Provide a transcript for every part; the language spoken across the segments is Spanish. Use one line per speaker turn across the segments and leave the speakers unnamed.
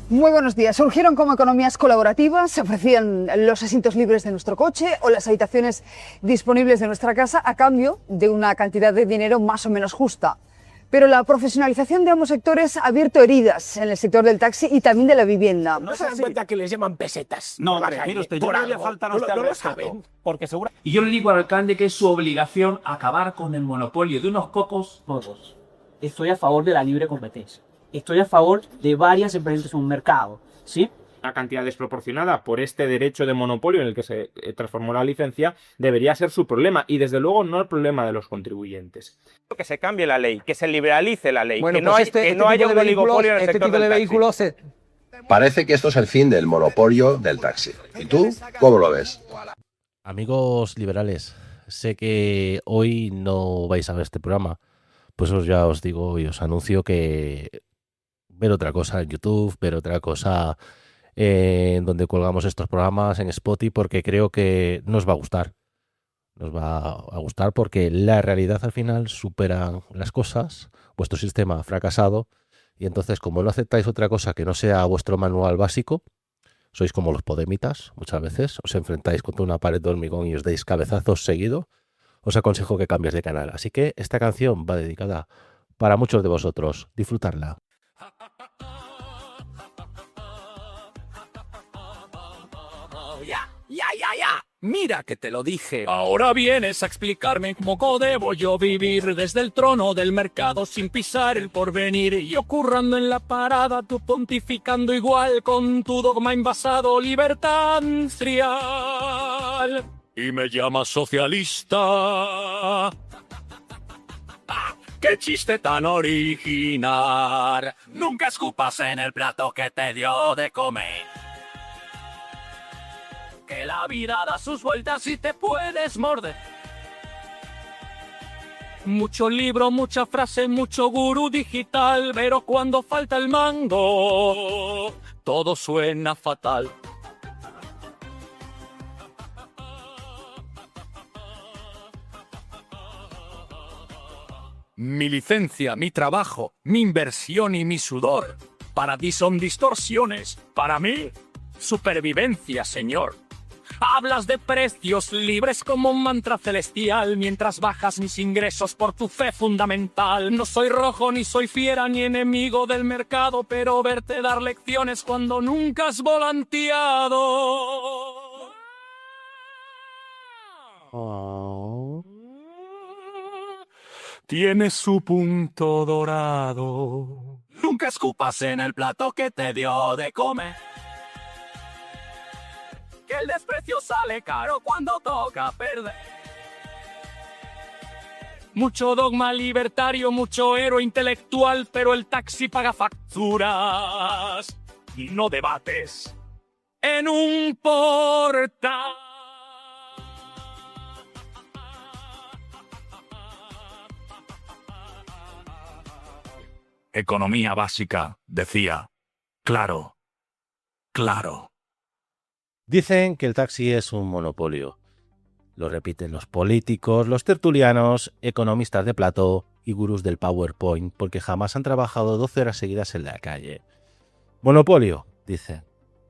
Muy buenos días. Surgieron como economías colaborativas, se ofrecían los asientos libres de nuestro coche o las habitaciones disponibles de nuestra casa a cambio de una cantidad de dinero más o menos justa. Pero la profesionalización de ambos sectores ha abierto heridas en el sector del taxi y también de la vivienda.
¿No se dan cuenta que les llaman pesetas?
No, hombre, mire usted, yo no le faltan a usted al respeto,
saben.
porque seguro... Y yo le digo al alcalde que es su obligación acabar con el monopolio de unos pocos.
Estoy a favor de la libre competencia. Estoy a favor de varias empresas en un mercado, ¿sí?
Una cantidad desproporcionada por este derecho de monopolio en el que se transformó la licencia debería ser su problema y desde luego no el problema de los contribuyentes.
Que se cambie la ley, que se liberalice la ley,
bueno,
que no,
pues
que no haya un oligopolio en el sector del taxi.
Parece que esto es el fin del monopolio del taxi. ¿Y tú cómo lo ves?
Amigos liberales, sé que hoy no vais a ver este programa, pues ya os digo y os anuncio que ver otra cosa en YouTube, ver otra cosa en donde colgamos estos programas en Spotify, porque creo que nos va a gustar. Nos va a gustar porque la realidad al final supera las cosas, vuestro sistema ha fracasado y entonces como no aceptáis otra cosa que no sea vuestro manual básico, sois como los podemitas muchas veces, os enfrentáis contra una pared de hormigón y os dais cabezazos seguido, os aconsejo que cambies de canal. Así que esta canción va dedicada para muchos de vosotros, disfrutarla.
Ya. Mira que te lo dije. Ahora vienes a explicarme cómo debo yo vivir desde el trono del mercado sin pisar el porvenir. Y yo currando en la parada, tú pontificando igual con tu dogma invasado, libertad trial. Y me llamas socialista. ¡Qué chiste tan original! Nunca escupas en el plato que te dio de comer. Que la vida da sus vueltas y te puedes morder. Mucho libro, mucha frase, mucho gurú digital, pero cuando falta el mango, todo suena fatal. Mi licencia, mi trabajo, mi inversión y mi sudor. Para ti son distorsiones, para mí, supervivencia, señor. Hablas de precios libres como un mantra celestial, mientras bajas mis ingresos por tu fe fundamental. No soy rojo, ni soy fiera, ni enemigo del mercado, pero verte dar lecciones cuando nunca has volanteado. Tiene su punto dorado. Nunca escupas en el plato que te dio de comer. Que el desprecio sale caro cuando toca perder. Mucho dogma libertario, mucho héroe intelectual, pero el taxi paga facturas y no debates en un portal. Economía básica, decía. Claro.
Dicen que el taxi es un monopolio. Lo repiten los políticos, los tertulianos, economistas de plató y gurús del PowerPoint porque jamás han trabajado 12 horas seguidas en la calle. Monopolio, dicen.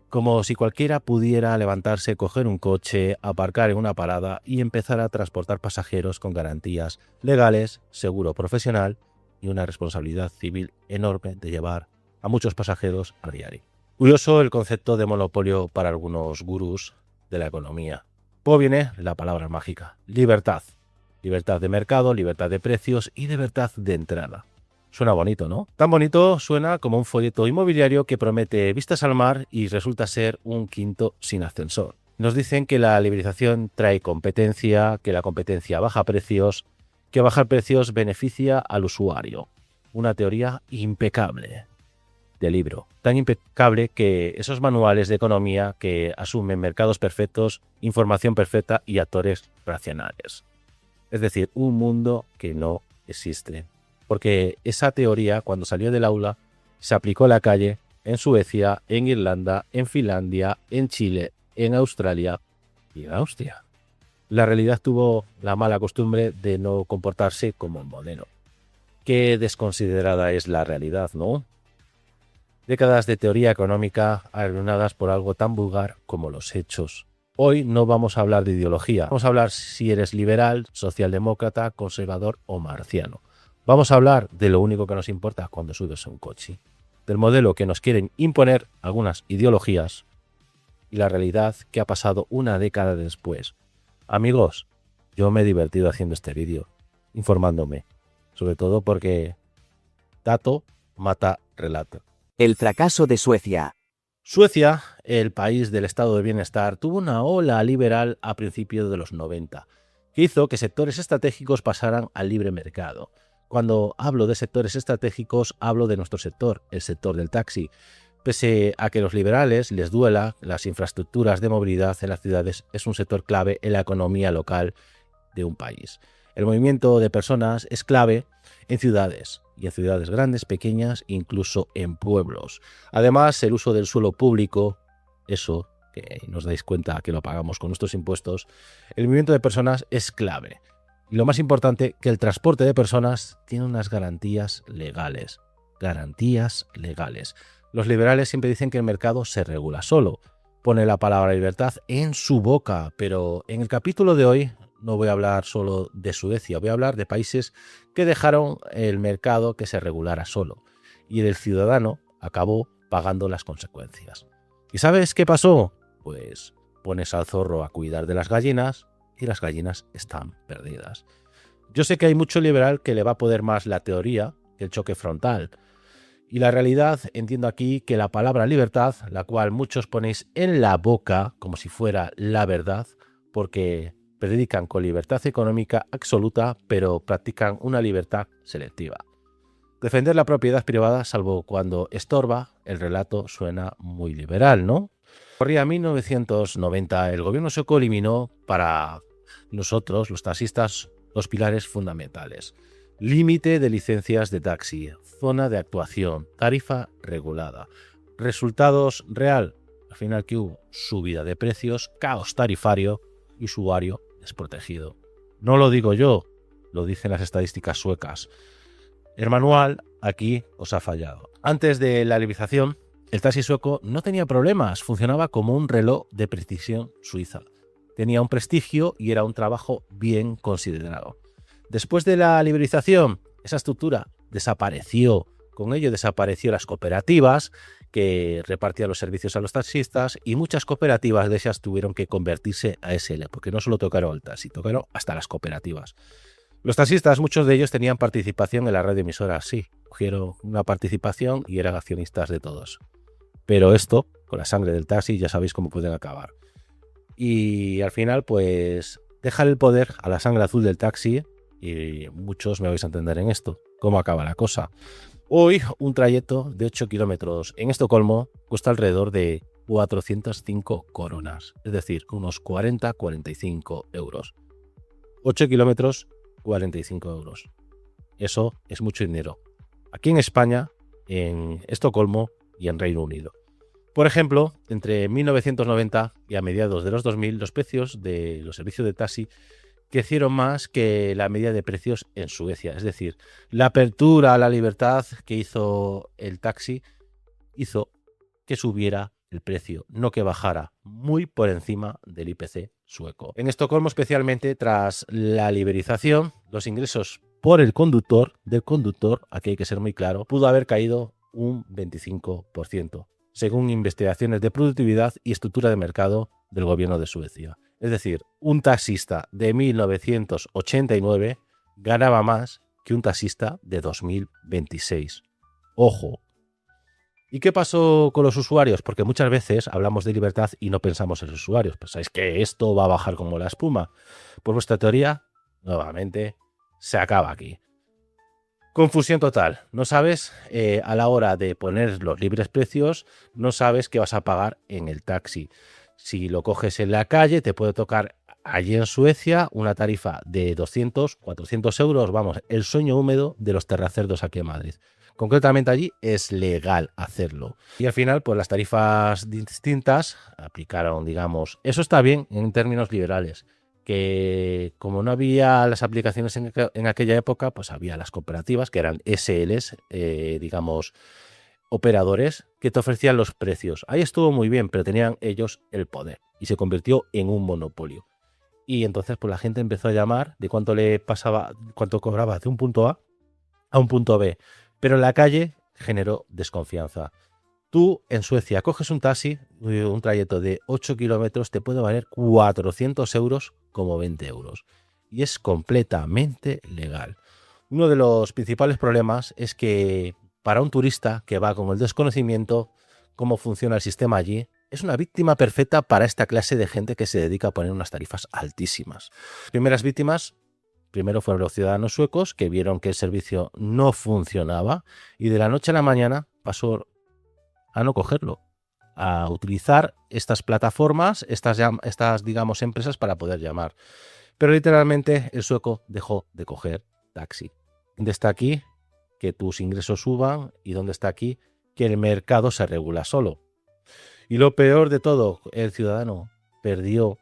Como si cualquiera pudiera levantarse, coger un coche, aparcar en una parada y empezar a transportar pasajeros con garantías legales, seguro profesional y una responsabilidad civil enorme de llevar a muchos pasajeros a diario. Curioso el concepto de monopolio para algunos gurús de la economía. Luego viene la palabra mágica, libertad. Libertad de mercado, libertad de precios y libertad de entrada. Suena bonito, ¿no? Tan bonito suena como un folleto inmobiliario que promete vistas al mar y resulta ser un quinto sin ascensor. Nos dicen que la liberalización trae competencia, que la competencia baja precios, que bajar precios beneficia al usuario. Una teoría impecable. De libro, tan impecable que esos manuales de economía que asumen mercados perfectos, información perfecta y actores racionales. Es decir, un mundo que no existe. Porque esa teoría, cuando salió del aula, se aplicó a la calle en Suecia, en Irlanda, en Finlandia, en Chile, en Australia y en Austria. La realidad tuvo la mala costumbre de no comportarse como un modelo. Qué desconsiderada es la realidad, ¿no? Décadas de teoría económica arruinadas por algo tan vulgar como los hechos. Hoy no vamos a hablar de ideología, vamos a hablar si eres liberal, socialdemócrata, conservador o marciano. Vamos a hablar de lo único que nos importa cuando subes a un coche, del modelo que nos quieren imponer algunas ideologías y la realidad que ha pasado una década después. Amigos, yo me he divertido haciendo este vídeo, informándome, sobre todo porque dato mata relato.
El fracaso de Suecia.
Suecia, el país del estado de bienestar, tuvo una ola liberal a principios de los 90, que hizo que sectores estratégicos pasaran al libre mercado. Cuando hablo de sectores estratégicos, hablo de nuestro sector, el sector del taxi. Pese a que a los liberales les duela, las infraestructuras de movilidad en las ciudades es un sector clave en la economía local de un país. El movimiento de personas es clave en ciudades, y en ciudades grandes, pequeñas, incluso en pueblos. Además, el uso del suelo público, eso que nos dais cuenta que lo pagamos con nuestros impuestos, el movimiento de personas es clave. Y lo más importante, que el transporte de personas tiene unas garantías legales. Garantías legales. Los liberales siempre dicen que el mercado se regula solo. Pone la palabra libertad en su boca, pero en el capítulo de hoy no voy a hablar solo de Suecia, voy a hablar de países que dejaron el mercado que se regulara solo y el ciudadano acabó pagando las consecuencias. ¿Y sabes qué pasó? Pues pones al zorro a cuidar de las gallinas y las gallinas están perdidas. Yo sé que hay mucho liberal que le va a poder más la teoría que el choque frontal. Y la realidad, entiendo aquí que la palabra libertad, la cual muchos ponéis en la boca como si fuera la verdad, porque predican con libertad económica absoluta, pero practican una libertad selectiva. Defender la propiedad privada, salvo cuando estorba, el relato suena muy liberal, ¿no? Corría 1990, el gobierno sueco eliminó para nosotros, los taxistas, los pilares fundamentales. Límite de licencias de taxi, zona de actuación, tarifa regulada. Resultados real, al final que hubo subida de precios, caos tarifario y usuario desprotegido. No lo digo yo, lo dicen las estadísticas suecas. El manual aquí os ha fallado. Antes de la liberalización, el taxi sueco no tenía problemas, funcionaba como un reloj de precisión suiza. Tenía un prestigio y era un trabajo bien considerado. Después de la liberalización, esa estructura desapareció. Con ello desapareció las cooperativas que repartían los servicios a los taxistas y muchas cooperativas de esas tuvieron que convertirse a SL, porque no solo tocaron el taxi, tocaron hasta las cooperativas. Los taxistas, muchos de ellos tenían participación en la red de emisoras, sí, cogieron una participación y eran accionistas de todos. Pero esto, con la sangre del taxi, ya sabéis cómo pueden acabar. Y al final, pues, dejar el poder a la sangre azul del taxi, y muchos me vais a entender en esto, cómo acaba la cosa. Hoy, un trayecto de 8 kilómetros en Estocolmo cuesta alrededor de 405 coronas, es decir, unos 40-45 euros. 8 kilómetros, 45 euros. Eso es mucho dinero. Aquí en España, en Estocolmo y en Reino Unido. Por ejemplo, entre 1990 y a mediados de los 2000, los precios de los servicios de taxi crecieron más que la media de precios en Suecia. Es decir, la apertura a la libertad que hizo el taxi hizo que subiera el precio, no que bajara, muy por encima del IPC sueco. En Estocolmo, especialmente tras la liberalización, los ingresos por el conductor, aquí hay que ser muy claro, pudo haber caído un 25%, según investigaciones de productividad y estructura de mercado del gobierno de Suecia. Es decir, un taxista de 1989 ganaba más que un taxista de 2026. ¡Ojo! ¿Y qué pasó con los usuarios? Porque muchas veces hablamos de libertad y no pensamos en los usuarios. Pensáis que esto va a bajar como la espuma. Por vuestra teoría, nuevamente, se acaba aquí. Confusión total. No sabes, a la hora de poner los libres precios, no sabes qué vas a pagar en el taxi. Si lo coges en la calle, te puede tocar allí en Suecia una tarifa de 200, 400 euros. Vamos, el sueño húmedo de los terracerdos aquí en Madrid. Concretamente allí es legal hacerlo. Y al final, pues las tarifas distintas aplicaron, digamos, eso está bien en términos liberales, que como no había las aplicaciones en aquella época, pues había las cooperativas que eran SLs, digamos, operadores que te ofrecían los precios. Ahí estuvo muy bien, pero tenían ellos el poder y se convirtió en un monopolio. Y entonces pues la gente empezó a llamar de cuánto le pasaba, cuánto cobraba de un punto a un punto B. Pero en la calle generó desconfianza. Tú en Suecia coges un taxi, un trayecto de 8 kilómetros te puede valer 400 euros como 20 euros. Y es completamente legal. Uno de los principales problemas es que para un turista que va con el desconocimiento cómo funciona el sistema allí, es una víctima perfecta para esta clase de gente que se dedica a poner unas tarifas altísimas. Las primeras víctimas primero fueron los ciudadanos suecos que vieron que el servicio no funcionaba y de la noche a la mañana pasó a no cogerlo, a utilizar estas plataformas, estas digamos empresas para poder llamar. Pero literalmente el sueco dejó de coger taxi. ¿Dónde está aquí que tus ingresos suban y dónde está aquí que el mercado se regula solo? Y lo peor de todo, el ciudadano perdió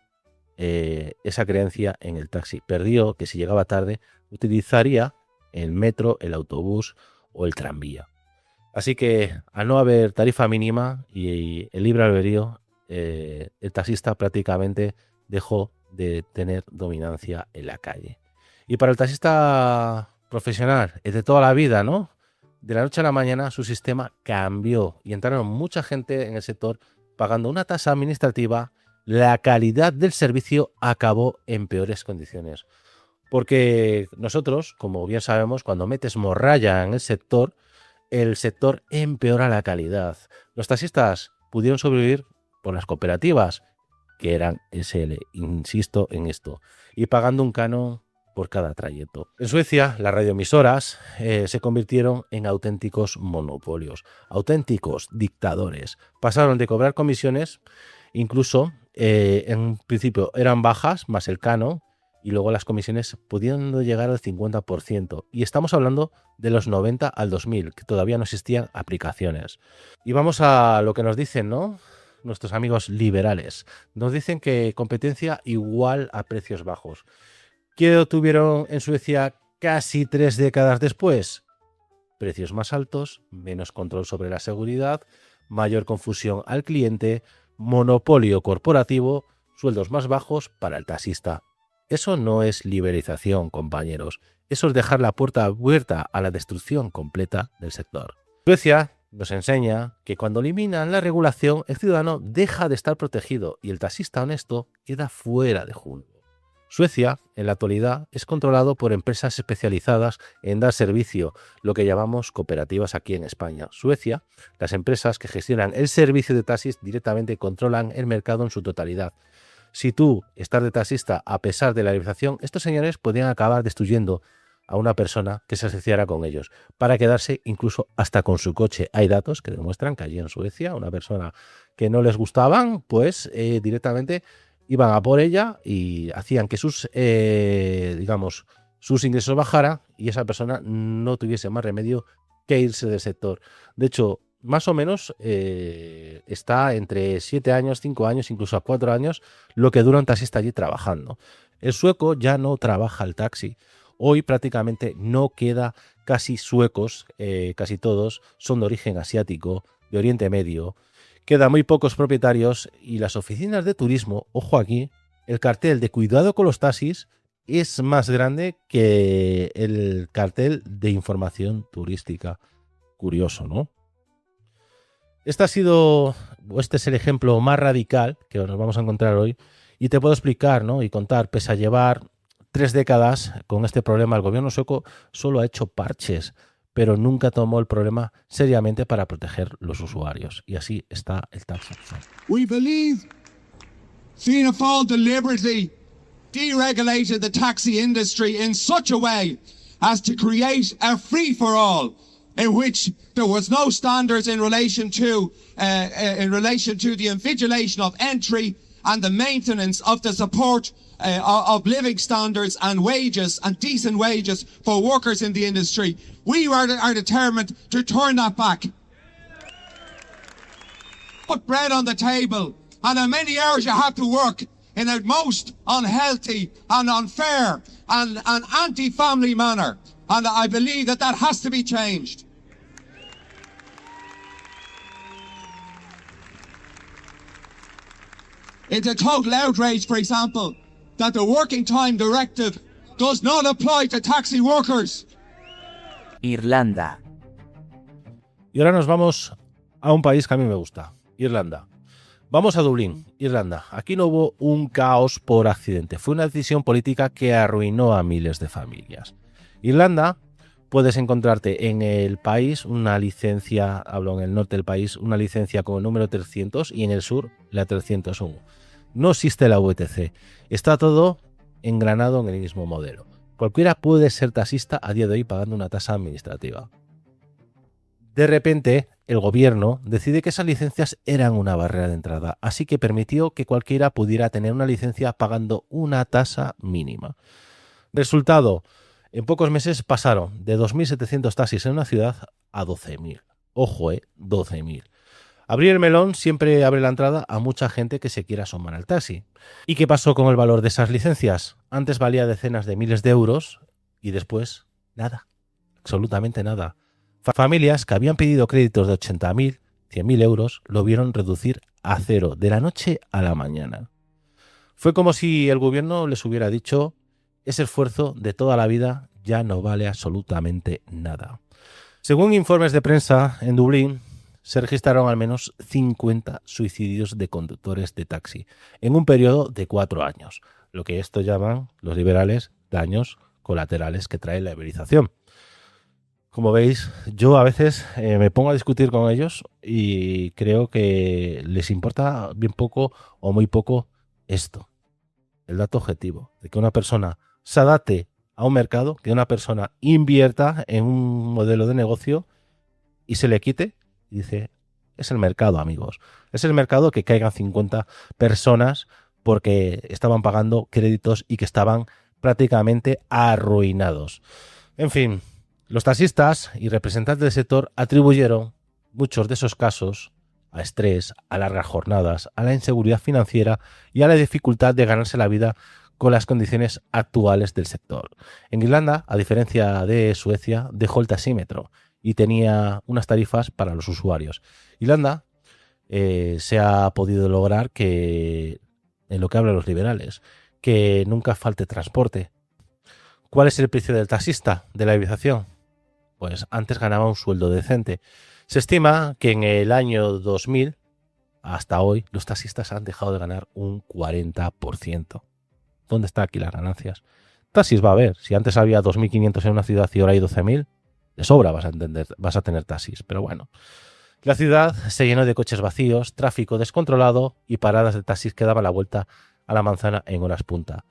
esa creencia en el taxi. Perdió que si llegaba tarde utilizaría el metro, el autobús o el tranvía. Así que al no haber tarifa mínima y el libre albedrío, el taxista prácticamente dejó de tener dominancia en la calle. Y para el taxista profesional, es de toda la vida, ¿no? De la noche a la mañana su sistema cambió y entraron mucha gente en el sector pagando una tasa administrativa. La calidad del servicio acabó en peores condiciones. Porque nosotros, como bien sabemos, cuando metes morralla en el sector empeora la calidad. Los taxistas pudieron sobrevivir por las cooperativas, que eran SL, insisto en esto, y pagando un canon por cada trayecto. En Suecia, las radioemisoras se convirtieron en auténticos monopolios, auténticos dictadores. Pasaron de cobrar comisiones, incluso en principio eran bajas, más el canon, y luego las comisiones pudiendo llegar al 50%. Y estamos hablando de los 90 al 2000, que todavía no existían aplicaciones. Y vamos a lo que nos dicen, ¿no? Nuestros amigos liberales. Nos dicen que competencia igual a precios bajos. ¿Qué tuvieron en Suecia casi 3 décadas después? Precios más altos, menos control sobre la seguridad, mayor confusión al cliente, monopolio corporativo, sueldos más bajos para el taxista. Eso no es liberalización, compañeros. Eso es dejar la puerta abierta a la destrucción completa del sector. Suecia nos enseña que cuando eliminan la regulación, el ciudadano deja de estar protegido y el taxista honesto queda fuera de juego. Suecia, en la actualidad, es controlado por empresas especializadas en dar servicio, lo que llamamos cooperativas aquí en España. Suecia, las empresas que gestionan el servicio de taxis directamente controlan el mercado en su totalidad. Si tú estás de taxista a pesar de la liberalización, estos señores podrían acabar destruyendo a una persona que se asociara con ellos para quedarse incluso hasta con su coche. Hay datos que demuestran que allí en Suecia una persona que no les gustaban, pues directamente iban a por ella y hacían que sus ingresos bajaran y esa persona no tuviese más remedio que irse del sector. De hecho, más o menos está entre 7 años, 5 años, incluso a 4 años, lo que dura un taxista allí trabajando. El sueco ya no trabaja el taxi. Hoy prácticamente no queda casi suecos, casi todos son de origen asiático, de Oriente Medio. Quedan muy pocos propietarios y las oficinas de turismo, ojo aquí, el cartel de cuidado con los taxis es más grande que el cartel de información turística. Curioso, ¿no? Este es el ejemplo más radical que nos vamos a encontrar hoy y te puedo explicar, ¿no? Y contar, pese a llevar 3 décadas con este problema, el gobierno sueco solo ha hecho parches, pero nunca tomó el problema seriamente para proteger los usuarios. Y así está el taxi.
We believe Fianna Fáil deliberately deregulated the taxi industry in such a way as to create a free-for-all in which there was no standards in relation to the invigilation of entry and the maintenance of the support of living standards and wages and decent wages for workers in the industry. We are determined to turn that back. Put bread on the table and how many hours you have to work in a most unhealthy and unfair and anti-family manner. And I believe that has to be changed. It's a total outrage, for example, that the Working Time Directive does not apply to taxi workers.
Irlanda.
Y ahora nos vamos a un país que a mí me gusta, Irlanda. Vamos a Dublín, Irlanda. Aquí no hubo un caos por accidente. Fue una decisión política que arruinó a miles de familias. Irlanda, puedes encontrarte en el país una licencia, hablo en el norte del país, una licencia con el número 300 y en el sur la 301. No existe la VTC. Está todo engranado en el mismo modelo. Cualquiera puede ser taxista a día de hoy pagando una tasa administrativa. De repente, el gobierno decide que esas licencias eran una barrera de entrada, así que permitió que cualquiera pudiera tener una licencia pagando una tasa mínima. Resultado, en pocos meses pasaron de 2.700 taxis en una ciudad a 12.000. Ojo, 12.000. Abrir el melón siempre abre la entrada a mucha gente que se quiera asomar al taxi. ¿Y qué pasó con el valor de esas licencias? Antes valía decenas de miles de euros y después nada, absolutamente nada. Familias que habían pedido créditos de 80.000, 100.000 euros lo vieron reducir a cero de la noche a la mañana. Fue como si el gobierno les hubiera dicho: ese esfuerzo de toda la vida ya no vale absolutamente nada. Según informes de prensa, en Dublín se registraron al menos 50 suicidios de conductores de taxi en un periodo de 4 años, lo que esto llaman los liberales daños colaterales que trae la iberización. Como veis, yo a veces me pongo a discutir con ellos y creo que les importa bien poco o muy poco esto, el dato objetivo, de que una persona se adapte a un mercado, que una persona invierta en un modelo de negocio y se le quite. Y dice, es el mercado, amigos. Es el mercado que caigan 50 personas porque estaban pagando créditos y que estaban prácticamente arruinados. En fin, los taxistas y representantes del sector atribuyeron muchos de esos casos a estrés, a largas jornadas, a la inseguridad financiera y a la dificultad de ganarse la vida con las condiciones actuales del sector. En Irlanda, a diferencia de Suecia, dejó el taxímetro y tenía unas tarifas para los usuarios. Irlanda se ha podido lograr que, en lo que hablan los liberales, que nunca falte transporte. ¿Cuál es el precio del taxista de la iberización? Pues antes ganaba un sueldo decente. Se estima que en el año 2000 hasta hoy los taxistas han dejado de ganar un 40%. ¿Dónde están aquí las ganancias? Taxis va a haber. Si antes había 2.500 en una ciudad y ahora hay 12.000, de sobra vas a tener taxis. Pero bueno, la ciudad se llenó de coches vacíos, tráfico descontrolado y paradas de taxis que daban la vuelta a la manzana en horas punta.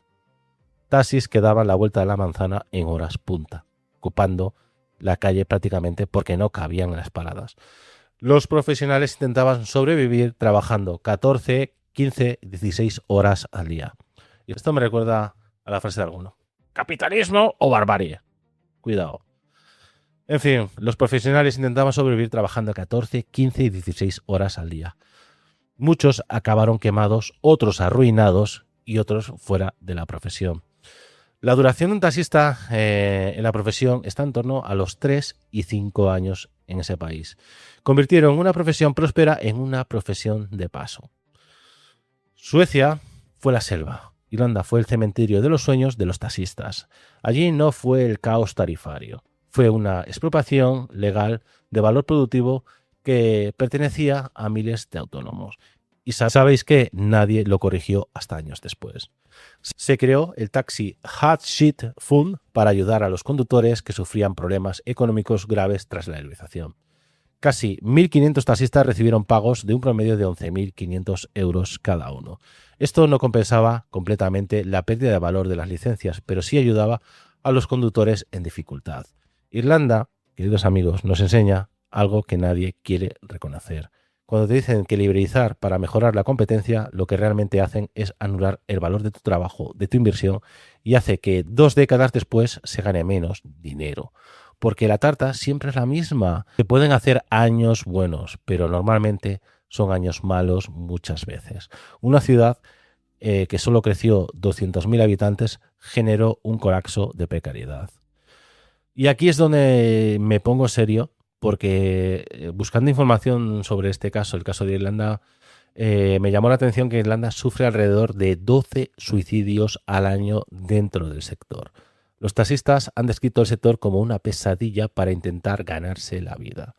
Taxis que daban la vuelta a la manzana en horas punta, ocupando la calle prácticamente porque no cabían en las paradas. Los profesionales intentaban sobrevivir trabajando 14, 15, 16 horas al día. Y esto me recuerda a la frase de alguno: ¿capitalismo o barbarie? Cuidado. En fin, los profesionales intentaban sobrevivir trabajando 14, 15 y 16 horas al día. Muchos acabaron quemados, otros arruinados y otros fuera de la profesión. La duración de un taxista en la profesión está en torno a los 3 y 5 años en ese país. Convirtieron una profesión próspera en una profesión de paso. Suecia fue la selva. Irlanda fue el cementerio de los sueños de los taxistas. Allí no fue el caos tarifario. Fue una expropiación legal de valor productivo que pertenecía a miles de autónomos. Y sabéis que nadie lo corrigió hasta años después. Se creó el Taxi Hardship Fund para ayudar a los conductores que sufrían problemas económicos graves tras la iberización. Casi 1.500 taxistas recibieron pagos de un promedio de 11.500 euros cada uno. Esto no compensaba completamente la pérdida de valor de las licencias, pero sí ayudaba a los conductores en dificultad. Irlanda, queridos amigos, nos enseña algo que nadie quiere reconocer. Cuando te dicen que liberalizar para mejorar la competencia, lo que realmente hacen es anular el valor de tu trabajo, de tu inversión, y hace que 2 décadas después se gane menos dinero. Porque la tarta siempre es la misma. Se pueden hacer años buenos, pero normalmente son años malos muchas veces. Una ciudad que solo creció 200.000 habitantes generó un colapso de precariedad. Y aquí es donde me pongo serio, porque buscando información sobre este caso, el caso de Irlanda, me llamó la atención que Irlanda sufre alrededor de 12 suicidios al año dentro del sector. Los taxistas han descrito el sector como una pesadilla para intentar ganarse la vida,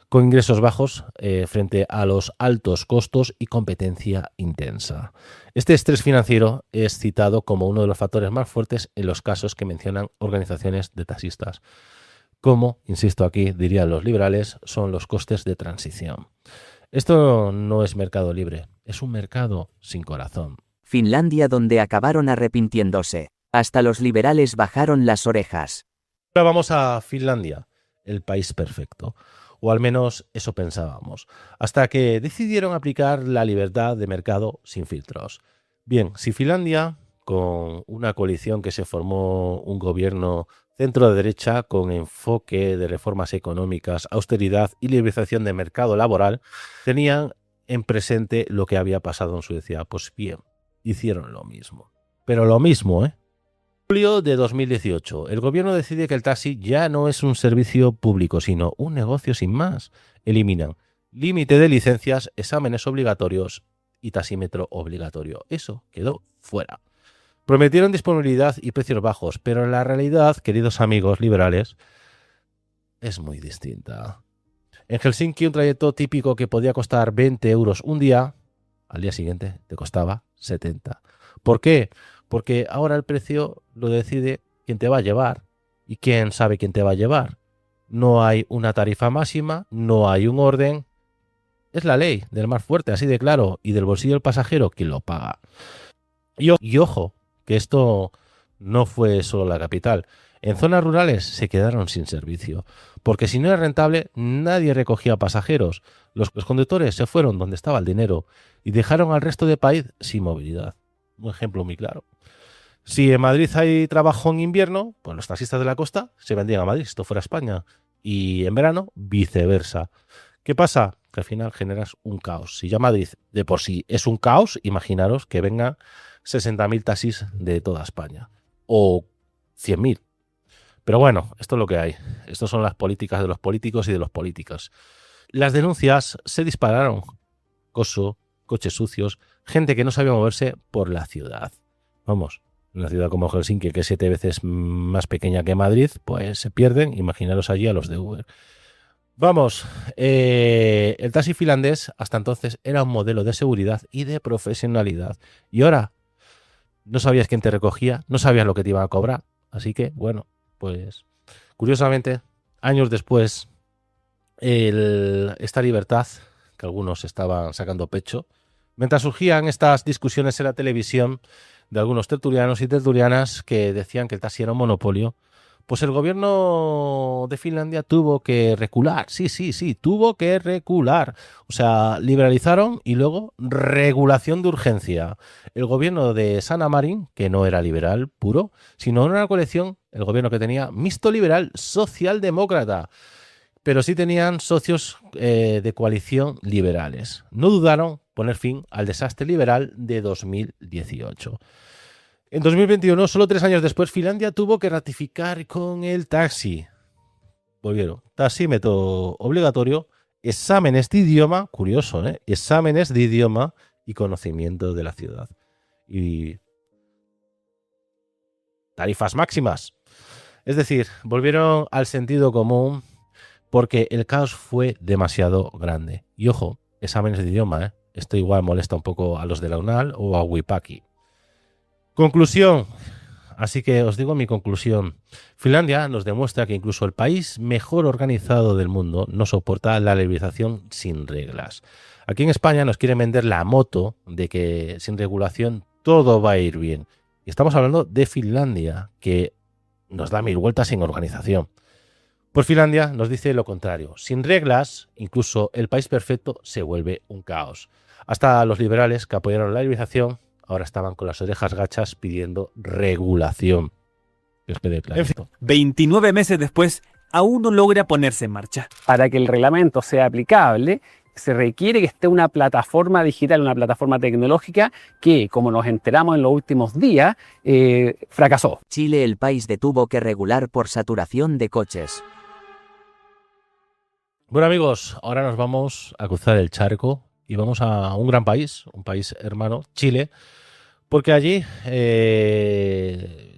con ingresos bajos frente a los altos costos y competencia intensa. Este estrés financiero es citado como uno de los factores más fuertes en los casos que mencionan organizaciones de taxistas, como, insisto aquí, dirían los liberales, son los costes de transición. Esto no es mercado libre, es un mercado sin corazón.
Finlandia, donde acabaron arrepintiéndose. Hasta los liberales bajaron las orejas.
Ahora vamos a Finlandia, el país perfecto. O al menos eso pensábamos, hasta que decidieron aplicar la libertad de mercado sin filtros. Bien, si Finlandia, con una coalición que se formó un gobierno centro-derecha con enfoque de reformas económicas, austeridad y liberalización de mercado laboral, tenían en presente lo que había pasado en Suecia. Pues bien, hicieron lo mismo. Pero lo mismo, ¿eh? Julio de 2018, el gobierno decide que el taxi ya no es un servicio público, sino un negocio sin más. Eliminan límite de licencias, exámenes obligatorios y taxímetro obligatorio. Eso quedó fuera. Prometieron disponibilidad y precios bajos, pero la realidad, queridos amigos liberales, es muy distinta. En Helsinki, un trayecto típico que podía costar 20 euros un día, al día siguiente te costaba 70. ¿Por qué? Porque ahora el precio lo decide quién te va a llevar. ¿Y quién sabe quién te va a llevar? No hay una tarifa máxima, no hay un orden. Es la ley del más fuerte, así de claro, y del bolsillo del pasajero quien lo paga. Y ojo, que esto no fue solo la capital. En zonas rurales se quedaron sin servicio, porque si no era rentable, nadie recogía pasajeros. Los conductores se fueron donde estaba el dinero y dejaron al resto del país sin movilidad. Un ejemplo muy claro. Si en Madrid hay trabajo en invierno, pues los taxistas de la costa se vendrían a Madrid, si esto fuera España. Y en verano, viceversa. ¿Qué pasa? Que al final generas un caos. Si ya Madrid de por sí es un caos, imaginaros que vengan 60.000 taxis de toda España. O 100.000. Pero bueno, esto es lo que hay. Estas son las políticas de los políticos y de los políticos. Las denuncias se dispararon. Acoso, coches sucios, gente que no sabía moverse por la ciudad. Vamos, una ciudad como Helsinki, que es 7 veces más pequeña que Madrid, pues se pierden. Imaginaros allí a los de Uber. Vamos, el taxi finlandés hasta entonces era un modelo de seguridad y de profesionalidad. Y ahora no sabías quién te recogía, no sabías lo que te iban a cobrar. Así que, bueno, pues curiosamente, años después, esta libertad, que algunos estaban sacando pecho, mientras surgían estas discusiones en la televisión de algunos tertulianos y tertulianas que decían que el taxi era un monopolio, pues el gobierno de Finlandia tuvo que recular. Sí, tuvo que recular. O sea, liberalizaron y luego regulación de urgencia. El gobierno de Sanna Marin, que no era liberal puro, sino una coalición, el gobierno que tenía mixto liberal socialdemócrata, pero sí tenían socios de coalición liberales. No dudaron poner fin al desastre liberal de 2018. En 2021, solo 3 años después, Finlandia tuvo que ratificar con el taxi. Volvieron. Taxímetro obligatorio, exámenes de idioma, curioso, exámenes de idioma y conocimiento de la ciudad. Y tarifas máximas. Es decir, volvieron al sentido común porque el caos fue demasiado grande. Y ojo, exámenes de idioma, Esto igual molesta un poco a los de la UNAL o a Wipaki. Conclusión. Así que os digo mi conclusión. Finlandia nos demuestra que incluso el país mejor organizado del mundo no soporta la liberalización sin reglas. Aquí en España nos quieren vender la moto de que sin regulación todo va a ir bien. Y estamos hablando de Finlandia, que nos da 1000 vueltas sin organización. Pues Finlandia nos dice lo contrario. Sin reglas, incluso el país perfecto se vuelve un caos. Hasta los liberales que apoyaron la liberalización ahora estaban con las orejas gachas pidiendo regulación. Que os quede claro.
29 meses después, aún no logra ponerse en marcha.
Para que el reglamento sea aplicable, se requiere que esté una plataforma digital, una plataforma tecnológica que, como nos enteramos en los últimos días, fracasó.
Chile, el país tuvo que regular por saturación de coches.
Bueno amigos, ahora nos vamos a cruzar el charco y vamos a un gran país, un país hermano, Chile, porque allí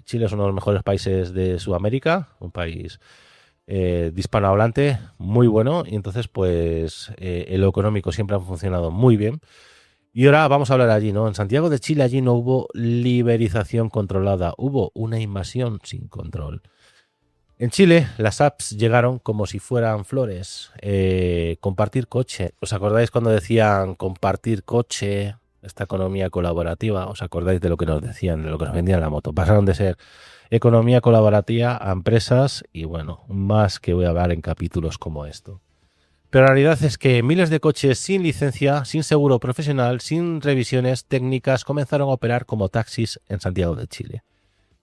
Chile es uno de los mejores países de Sudamérica, un país de hispanohablante muy bueno, y entonces pues en lo económico siempre ha funcionado muy bien. Y ahora vamos a hablar allí, ¿no? En Santiago de Chile allí no hubo liberización controlada, hubo una invasión sin control. En Chile las apps llegaron como si fueran flores. Compartir coche. ¿Os acordáis cuando decían compartir coche? Esta economía colaborativa. ¿Os acordáis de lo que nos decían, de lo que nos vendían la moto? Pasaron de ser economía colaborativa a empresas y bueno, más que voy a hablar en capítulos como esto. Pero la realidad es que miles de coches sin licencia, sin seguro profesional, sin revisiones técnicas comenzaron a operar como taxis en Santiago de Chile.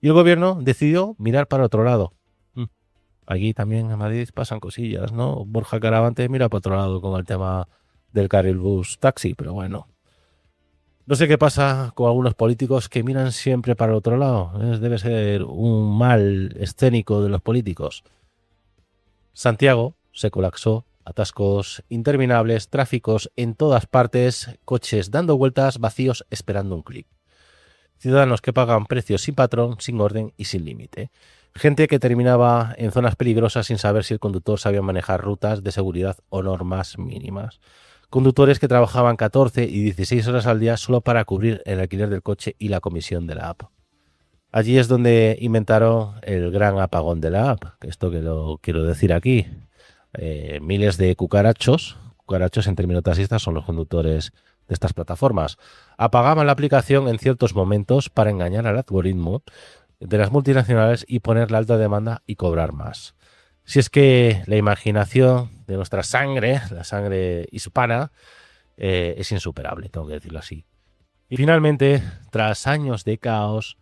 Y el gobierno decidió mirar para otro lado. Aquí también en Madrid pasan cosillas, ¿no? Borja Caravante mira para otro lado con el tema del carril bus taxi, pero bueno. No sé qué pasa con algunos políticos que miran siempre para el otro lado. Debe ser un mal escénico de los políticos. Santiago se colapsó. Atascos interminables, tráficos en todas partes, coches dando vueltas, vacíos esperando un clic. Ciudadanos que pagan precios sin patrón, sin orden y sin límite. Gente que terminaba en zonas peligrosas sin saber si el conductor sabía manejar rutas de seguridad o normas mínimas. Conductores que trabajaban 14 y 16 horas al día solo para cubrir el alquiler del coche y la comisión de la app. Allí es donde inventaron el gran apagón de la app, que esto que lo quiero decir aquí. Miles de cucarachos en términos taxistas son los conductores de estas plataformas, apagaban la aplicación en ciertos momentos para engañar al algoritmo de las multinacionales y poner la alta demanda y cobrar más. Si es que la imaginación de nuestra sangre, la sangre hispana, es insuperable, tengo que decirlo así. Y finalmente, tras años de caos,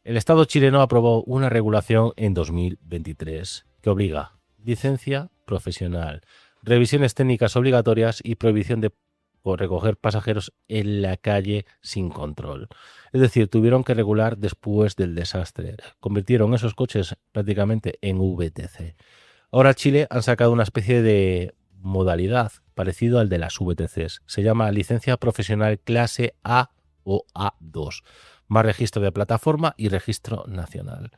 el Estado chileno aprobó una regulación en 2023 que obliga licencia profesional, revisiones técnicas obligatorias y prohibición de recoger pasajeros en la calle sin control. Es decir, tuvieron que regular después del desastre. Convirtieron esos coches prácticamente en VTC. Ahora Chile han sacado una especie de modalidad parecido al de las VTCs. Se llama licencia profesional clase A o A2, más registro de plataforma y registro nacional.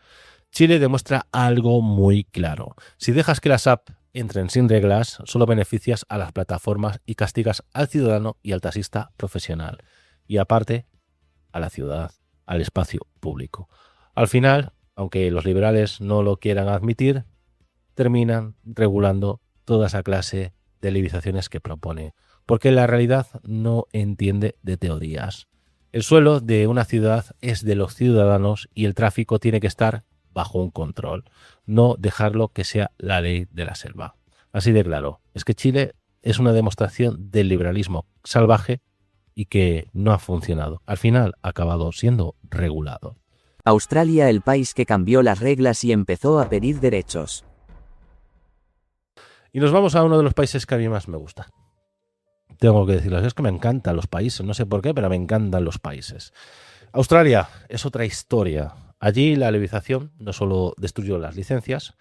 Chile demuestra algo muy claro. Si dejas que las apps entren sin reglas, solo beneficias a las plataformas y castigas al ciudadano y al taxista profesional. Y aparte, a la ciudad, al espacio público. Al final, aunque los liberales no lo quieran admitir, terminan regulando toda esa clase de liberaciones que propone. Porque la realidad no entiende de teorías. El suelo de una ciudad es de los ciudadanos y el tráfico tiene que estar bajo un control, no dejarlo que sea la ley de la selva. Así de claro, es que Chile es una demostración del liberalismo salvaje y que no ha funcionado. Al final ha acabado siendo regulado.
Australia, el país que cambió las reglas y empezó a pedir derechos.
Y nos vamos a uno de los países que a mí más me gusta. Tengo que decirlo, es que me encantan los países, no sé por qué, pero me encantan los países. Australia es otra historia. Allí la legislación no solo destruyó las licencias,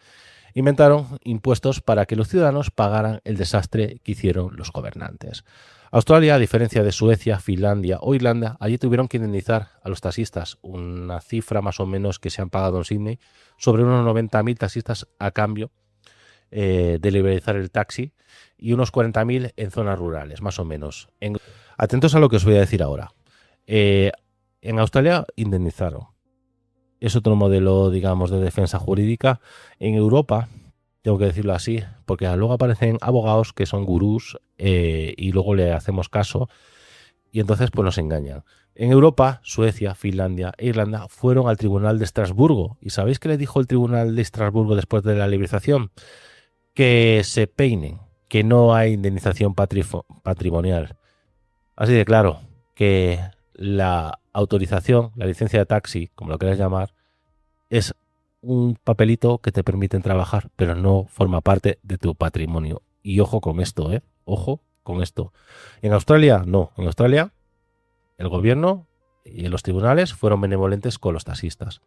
inventaron impuestos para que los ciudadanos pagaran el desastre que hicieron los gobernantes. Australia, a diferencia de Suecia, Finlandia o Irlanda, allí tuvieron que indemnizar a los taxistas, una cifra más o menos que se han pagado en Sydney, sobre unos 90.000 taxistas a cambio de liberalizar el taxi y unos 40.000 en zonas rurales, más o menos. Atentos a lo que os voy a decir ahora. En Australia indemnizaron. Es otro modelo, digamos, de defensa jurídica. En Europa, tengo que decirlo así, porque luego aparecen abogados que son gurús y luego le hacemos caso y entonces pues nos engañan. En Europa, Suecia, Finlandia e Irlanda fueron al Tribunal de Estrasburgo. ¿Y sabéis qué le dijo el Tribunal de Estrasburgo después de la liberalización? Que se peinen, que no hay indemnización patrimonial. Así de claro, que la autorización, la licencia de taxi, como lo quieras llamar, es un papelito que te permiten trabajar, pero no forma parte de tu patrimonio. Y ojo con esto, ojo con esto. En Australia, no. En Australia, el gobierno y los tribunales fueron benevolentes con los taxistas.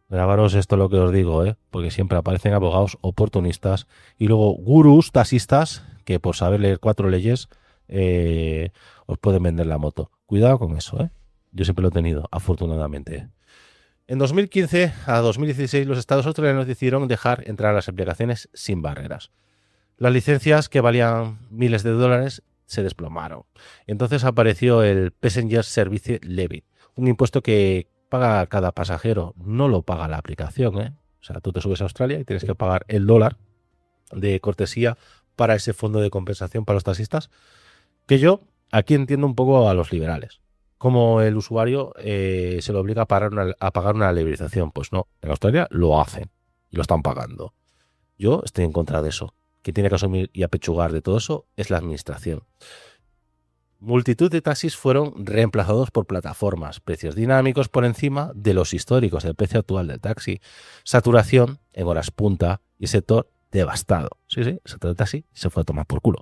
Grabaros esto lo que os digo, porque siempre aparecen abogados oportunistas y luego gurús taxistas que por saber leer 4 leyes os pueden vender la moto. Cuidado con eso, ¿eh? Yo siempre lo he tenido, afortunadamente. En 2015 a 2016 los estados australianos decidieron dejar entrar las aplicaciones sin barreras. Las licencias, que valían miles de dólares, se desplomaron. Entonces apareció el Passenger Service Levy, un impuesto que paga cada pasajero, no lo paga la aplicación, ¿eh? O sea, tú te subes a Australia y tienes que pagar el $1 de cortesía para ese fondo de compensación para los taxistas, que yo aquí entiendo un poco a los liberales. Como el usuario se le obliga a pagar una liberalización. Pues no, en Australia lo hacen y lo están pagando. Yo estoy en contra de eso. Quien tiene que asumir y apechugar de todo eso es la administración. Multitud de taxis fueron reemplazados por plataformas, precios dinámicos por encima de los históricos del precio actual del taxi, saturación en horas punta y sector devastado. Sí, el sector del taxi se fue a tomar por culo.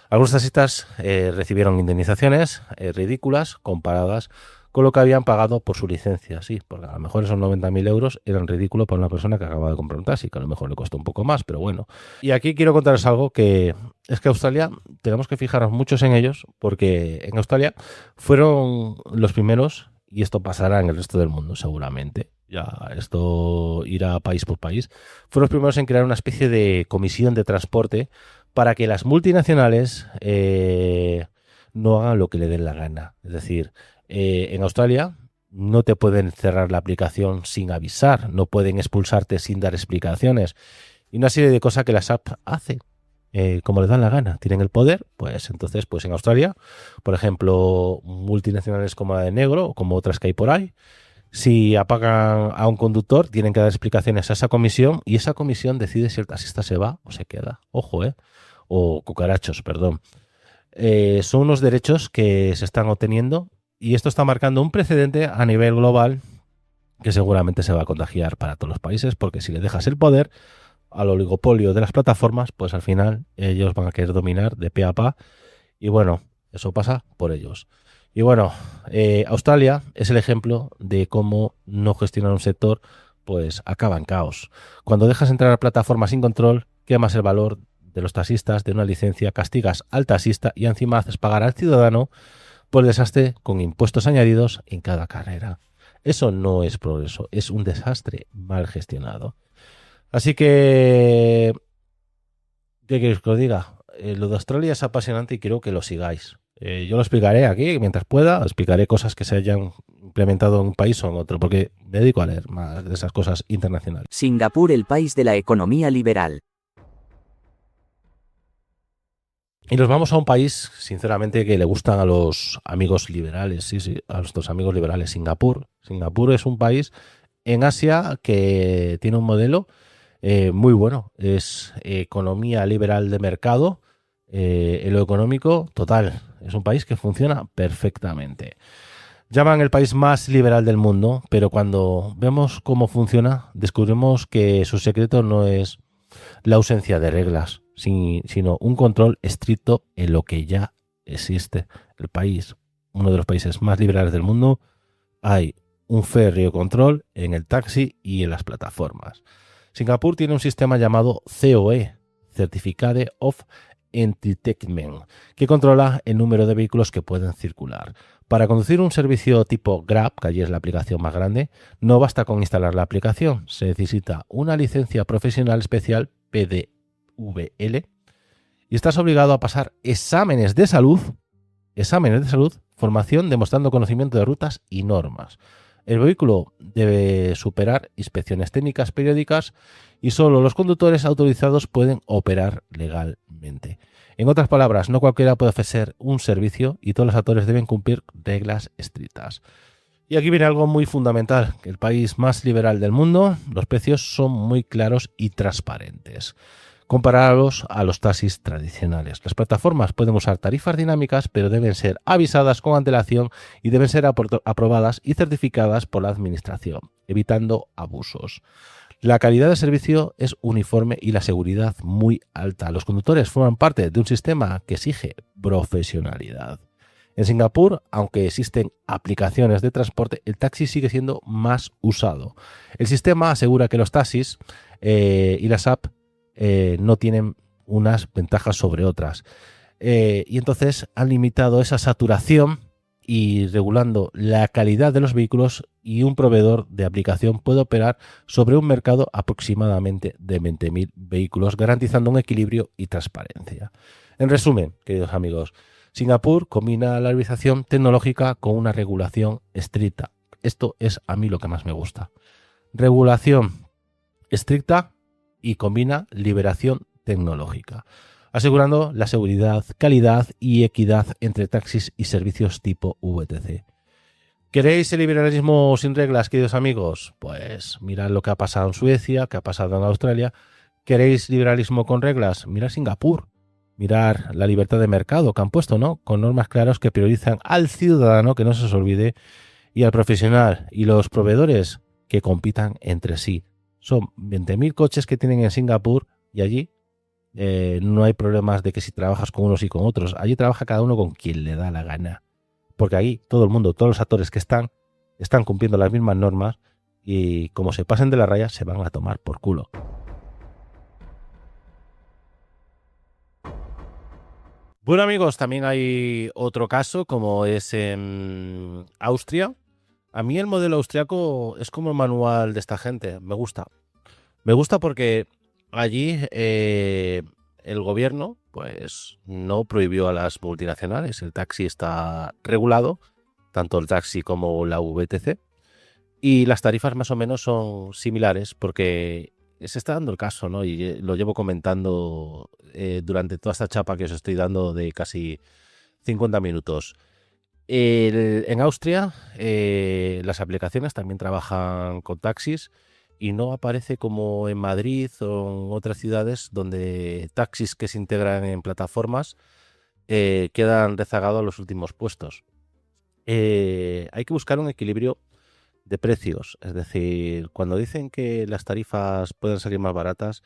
Algunos taxistas recibieron indemnizaciones ridículas comparadas con lo que habían pagado por su licencia. Sí, porque a lo mejor esos 90.000 euros eran ridículos para una persona que acaba de comprar un taxi, que a lo mejor le costó un poco más, pero bueno. Y aquí quiero contaros algo que es que Australia, tenemos que fijarnos muchos en ellos, porque en Australia fueron los primeros, y esto pasará en el resto del mundo seguramente, ya esto irá país por país, fueron los primeros en crear una especie de comisión de transporte para que las multinacionales no hagan lo que le den la gana. Es decir, en Australia no te pueden cerrar la aplicación sin avisar, no pueden expulsarte sin dar explicaciones y una serie de cosas que las apps hacen como les dan la gana. Tienen el poder, pues entonces pues en Australia, por ejemplo, multinacionales como la de Negro o como otras que hay por ahí, si apagan a un conductor tienen que dar explicaciones a esa comisión y esa comisión decide si el taxista se va o se queda. Ojo, o cucarachos, perdón. Son unos derechos que se están obteniendo y esto está marcando un precedente a nivel global que seguramente se va a contagiar para todos los países, porque si le dejas el poder al oligopolio de las plataformas, pues al final ellos van a querer dominar de pe a pa y bueno, eso pasa por ellos. Y bueno, Australia es el ejemplo de cómo no gestionar un sector, pues acaba en caos. Cuando dejas entrar a plataformas sin control, quemas el valor de los taxistas, de una licencia, castigas al taxista y encima haces pagar al ciudadano por el desastre con impuestos añadidos en cada carrera. Eso no es progreso, es un desastre mal gestionado. Así que, ¿qué queréis que os diga? Lo de Australia es apasionante y quiero que lo sigáis. Yo lo explicaré aquí mientras pueda, explicaré cosas que se hayan implementado en un país o en otro, porque me dedico a leer más de esas cosas internacionales.
Singapur, el país de la economía liberal.
Y nos vamos a un país, sinceramente, que le gustan a los amigos liberales, sí, a nuestros amigos liberales, Singapur. Singapur es un país en Asia que tiene un modelo muy bueno, es economía liberal de mercado, en lo económico total, es un país que funciona perfectamente. Llaman el país más liberal del mundo, pero cuando vemos cómo funciona, descubrimos que su secreto no es la ausencia de reglas, sino un control estricto en lo que ya existe. El país, uno de los países más liberales del mundo, hay un férreo control en el taxi y en las plataformas. Singapur tiene un sistema llamado COE, Certificate of Entitlement, que controla el número de vehículos que pueden circular. Para conducir un servicio tipo Grab, que allí es la aplicación más grande, no basta con instalar la aplicación, se necesita una licencia profesional especial PDVL y estás obligado a pasar exámenes de salud, formación demostrando conocimiento de rutas y normas. El vehículo debe superar inspecciones técnicas periódicas y solo los conductores autorizados pueden operar legalmente. En otras palabras, no cualquiera puede ofrecer un servicio y todos los actores deben cumplir reglas estrictas. Y aquí viene algo muy fundamental, que el país más liberal del mundo, los precios son muy claros y transparentes, comparados a los taxis tradicionales. Las plataformas pueden usar tarifas dinámicas, pero deben ser avisadas con antelación y deben ser aprobadas y certificadas por la administración, evitando abusos. La calidad de servicio es uniforme y la seguridad muy alta. Los conductores forman parte de un sistema que exige profesionalidad. En Singapur, aunque existen aplicaciones de transporte, el taxi sigue siendo más usado. El sistema asegura que los taxis y las apps no tienen unas ventajas sobre otras. Y entonces han limitado esa saturación y regulando la calidad de los vehículos, y un proveedor de aplicación puede operar sobre un mercado aproximadamente de 20.000 vehículos, garantizando un equilibrio y transparencia. En resumen, queridos amigos, Singapur combina la liberalización tecnológica con una regulación estricta. Esto es a mí lo que más me gusta. Regulación estricta y combina liberación tecnológica, asegurando la seguridad, calidad y equidad entre taxis y servicios tipo VTC. ¿Queréis el liberalismo sin reglas, queridos amigos? Pues mirad lo que ha pasado en Suecia, que ha pasado en Australia. ¿Queréis liberalismo con reglas? Mirad Singapur. Mirar la libertad de mercado que han puesto, ¿no? Con normas claras que priorizan al ciudadano, que no se os olvide, y al profesional, y los proveedores que compitan entre sí. Son 20.000 coches que tienen en Singapur, y allí no hay problemas de que si trabajas con unos y con otros. Allí trabaja cada uno con quien le da la gana. Porque ahí todo el mundo, todos los actores que están cumpliendo las mismas normas, y como se pasen de la raya se van a tomar por culo. Bueno, amigos, también hay otro caso, como es en Austria. A mí el modelo austriaco es como el manual de esta gente. Me gusta. Me gusta porque allí el gobierno pues no prohibió a las multinacionales. El taxi está regulado, tanto el taxi como la VTC. Y las tarifas más o menos son similares porque se está dando el caso, ¿no? Y lo llevo comentando durante toda esta chapa que os estoy dando de casi 50 minutos. En Austria las aplicaciones también trabajan con taxis y no aparece como en Madrid o en otras ciudades donde taxis que se integran en plataformas quedan rezagados a los últimos puestos. Hay que buscar un equilibrio de precios, es decir, cuando dicen que las tarifas pueden salir más baratas,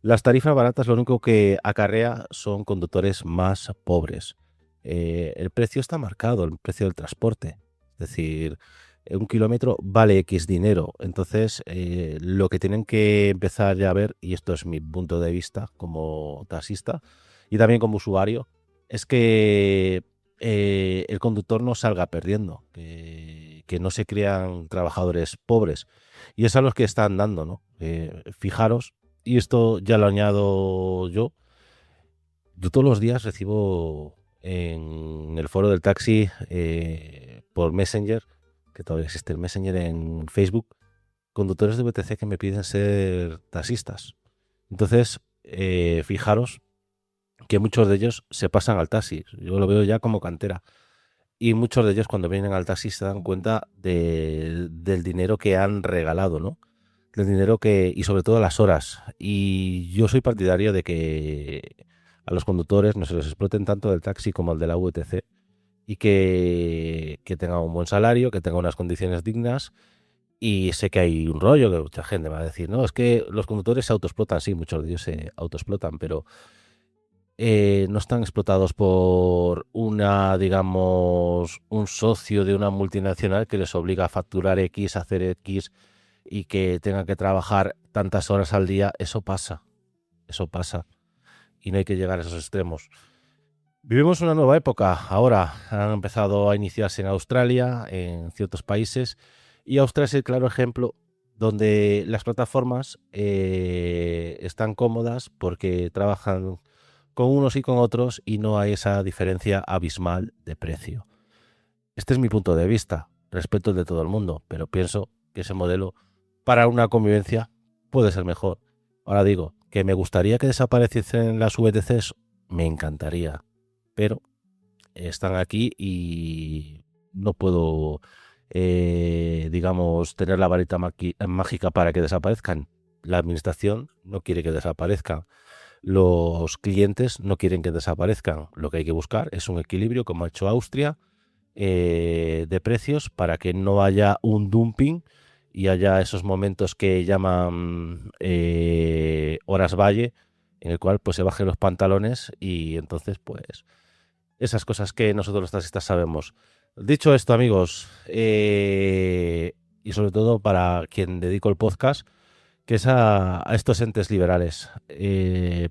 las tarifas baratas lo único que acarrea son conductores más pobres. El precio está marcado, el precio del transporte, es decir, un kilómetro vale X dinero. Entonces lo que tienen que empezar ya a ver, y esto es mi punto de vista como taxista y también como usuario, es que el conductor no salga perdiendo, que no se crean trabajadores pobres, y es a los que están dando, ¿no? Fijaros, y esto ya lo añado yo todos los días recibo en el foro del taxi por Messenger, que todavía existe el Messenger en Facebook, conductores de VTC que me piden ser taxistas. Entonces, fijaros que muchos de ellos se pasan al taxi. Yo lo veo ya como cantera. Y muchos de ellos cuando vienen al taxi se dan cuenta del dinero que han regalado, ¿no? Del dinero y sobre todo las horas. Y yo soy partidario de que a los conductores no se les exploten tanto del taxi como el de la VTC, y que tengan un buen salario, que tengan unas condiciones dignas. Y sé que hay un rollo que mucha gente va a decir, no, es que los conductores se autoexplotan. Sí, muchos de ellos se autoexplotan, pero no están explotados por digamos, un socio de una multinacional que les obliga a facturar X, a hacer X, y que tengan que trabajar tantas horas al día. Eso pasa, y no hay que llegar a esos extremos. Vivimos una nueva época. Ahora han empezado a iniciarse en Australia, en ciertos países, y Australia es el claro ejemplo donde las plataformas están cómodas porque trabajan con unos y con otros y no hay esa diferencia abismal de precio. Este es mi punto de vista, respeto el de todo el mundo, pero pienso que ese modelo para una convivencia puede ser mejor. Ahora digo, que me gustaría que desapareciesen las VTCs, me encantaría, pero están aquí y no puedo, digamos, tener la varita mágica para que desaparezcan. La administración no quiere que desaparezcan. Los clientes no quieren que desaparezcan. Lo que hay que buscar es un equilibrio, como ha hecho Austria, de precios, para que no haya un dumping y haya esos momentos que llaman horas valle, en el cual pues se bajen los pantalones, y entonces pues esas cosas que nosotros los taxistas sabemos. Dicho esto, amigos, y sobre todo para quien dedico el podcast, que es a estos entes liberales.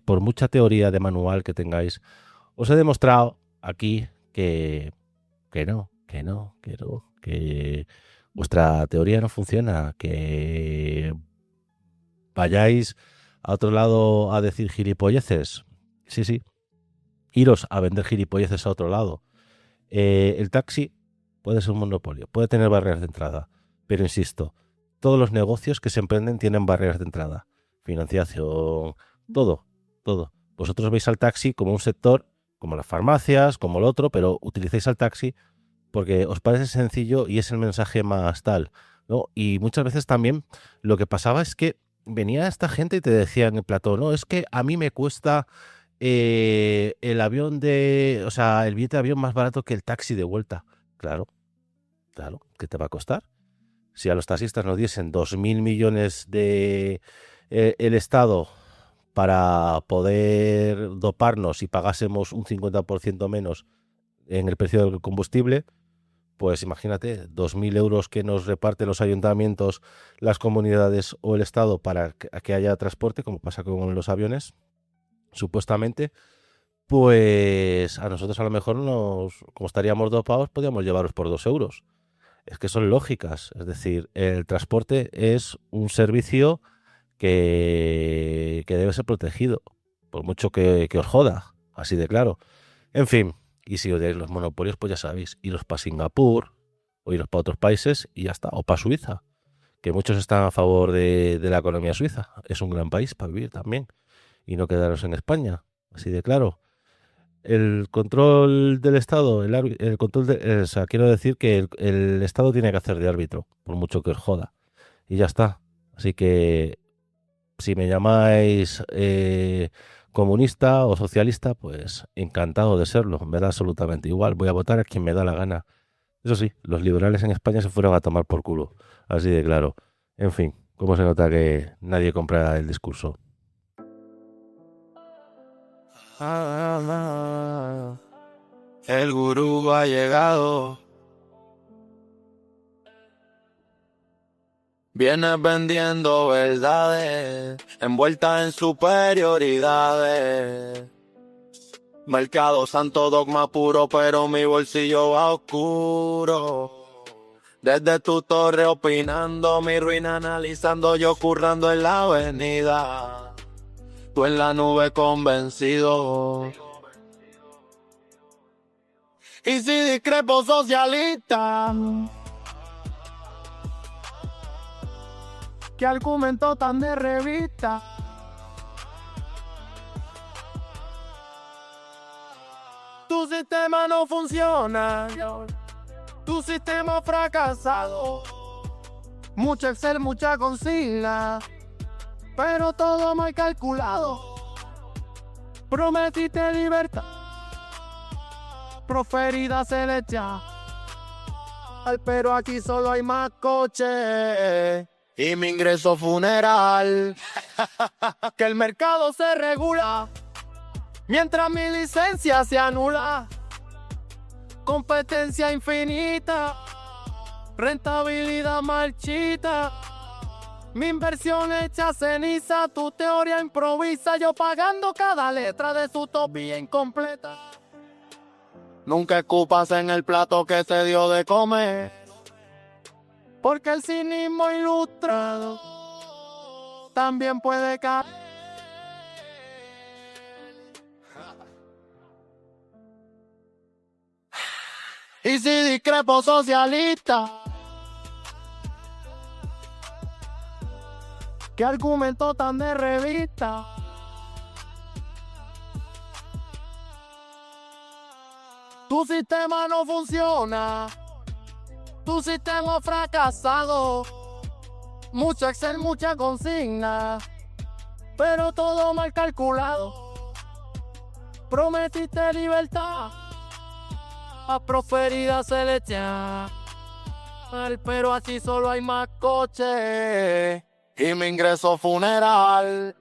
Por mucha teoría de manual que tengáis, Os he demostrado aquí que vuestra teoría no funciona, que vayáis a otro lado a decir gilipolleces. Sí, iros a vender gilipolleces a otro lado. El taxi puede ser un monopolio, puede tener barreras de entrada, pero insisto, todos los negocios que se emprenden tienen barreras de entrada, financiación, todo. Vosotros veis al taxi como un sector, como las farmacias, como el otro, pero utilizáis al taxi porque os parece sencillo y es el mensaje más tal, ¿no? Y muchas veces también lo que pasaba es que venía esta gente y te decía en el plató, no, es que a mí me cuesta el billete de avión más barato que el taxi de vuelta. Claro, ¿qué te va a costar? Si a los taxistas nos diesen 2.000 millones de el Estado para poder doparnos y pagásemos un 50% menos en el precio del combustible, pues imagínate, 2.000 euros que nos reparten los ayuntamientos, las comunidades o el Estado para que haya transporte, como pasa con los aviones, supuestamente, pues a nosotros a lo mejor como estaríamos dopados, podríamos llevaros por 2 euros. Es que son lógicas, es decir, el transporte es un servicio que debe ser protegido, por mucho que os joda, así de claro. En fin, y si odiáis los monopolios, pues ya sabéis, iros para Singapur o iros para otros países y ya está, o para Suiza, que muchos están a favor de la economía suiza. Es un gran país para vivir también y no quedaros en España, así de claro. El control del Estado, quiero decir que el Estado tiene que hacer de árbitro, por mucho que os joda, y ya está. Así que si me llamáis comunista o socialista, pues encantado de serlo, me da absolutamente igual, voy a votar a quien me da la gana. Eso sí, los liberales en España se fueron a tomar por culo, así de claro. En fin, cómo se nota que nadie compra el discurso.
El gurú ha llegado. Vienes vendiendo verdades, envueltas en superioridades. Mercado santo, dogma puro, pero mi bolsillo va oscuro. Desde tu torre opinando, mi ruina analizando, yo currando en la avenida. Tú en la nube convencido. Y si discrepo socialista, ¿qué argumento tan de revista? Tu sistema no funciona, tu sistema fracasado. Mucho Excel, mucha consigna, pero todo mal calculado. Prometiste libertad, proferida se le echa. Pero aquí solo hay más coches y mi ingreso funeral. Que el mercado se regula mientras mi licencia se anula. Competencia infinita, rentabilidad marchita. Mi inversión hecha ceniza, tu teoría improvisa, yo pagando cada letra de su utopía incompleta. Nunca escupas en el plato que se dio de comer, porque el cinismo ilustrado también puede caer. Y si discrepo socialista, ¿qué argumento tan de revista? Tu sistema no funciona, tu sistema fracasado. Mucho Excel, mucha consigna, pero todo mal calculado. Prometiste libertad, a proferida se le echa. Pero así solo hay más coches y mi ingreso funeral.